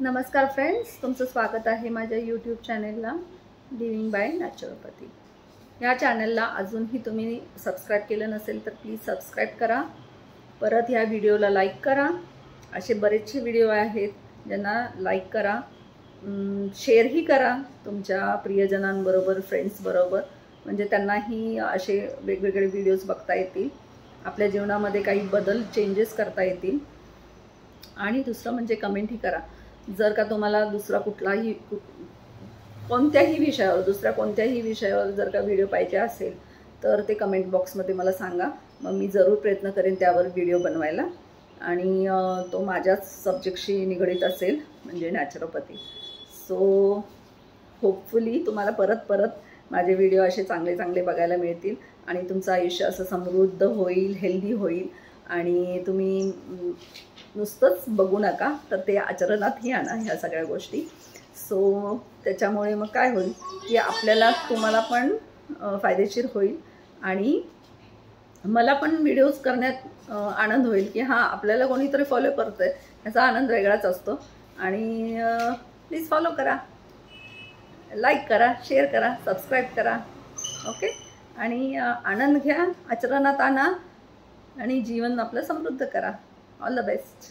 नमस्कार फ्रेंड्स, तुमचं स्वागत आहे माझ्या यूट्यूब चॅनेलला लिव्हिंग बाय नॅचरोपॅथी। या चॅनलला अजूनही तुम्ही सबस्क्राईब केलं नसेल तर प्लीज सबस्क्राईब करा। परत ह्या व्हिडिओला लाईक करा। असे बरेचसे व्हिडिओ आहेत ज्यांना लाईक करा, शेअरही करा तुमच्या प्रियजनांबरोबर, फ्रेंड्सबरोबर, म्हणजे त्यांनाही असे वेगवेगळे व्हिडिओज बघता येतील, आपल्या जीवनामध्ये काही बदल चेंजेस करता येतील। आणि दुसरं म्हणजे कमेंटही करा। जर का तुम्हाला दुसरा कुठलाही कोणत्याही विषयावर जर का व्हिडिओ पाहिजे असेल तर ते कमेंट बॉक्समध्ये मला सांगा। मग मी जरूर प्रयत्न करेन त्यावर व्हिडिओ बनवायला, आणि तो माझ्याच सब्जेक्टशी निगडीत असेल, म्हणजे नॅचरोपॅथी। सो होपफुली तुम्हाला परत माझे व्हिडिओ असे चांगले बघायला मिळतील आणि तुमचं आयुष्य असं समृद्ध होईल, हेल्दी होईल। आणि तुम्ही नुसतंच बघू नका, तर ते आचरणातही आणा ह्या सगळ्या गोष्टी। सो त्याच्यामुळे मग काय होईल की तुम्हाला पण फायदेशीर होईल आणि मला पण व्हिडिओज करण्यात आनंद होईल की हां, आपल्याला कोणीतरी फॉलो करतंय, याचा आनंद वेगळाच असतो। आणि प्लीज फॉलो करा, लाईक करा, शेअर करा, सबस्क्राईब करा, ओके। आणि आनंद घ्या, आचरणात आणा आणि जीवन आपलं समृद्ध करा। All the best.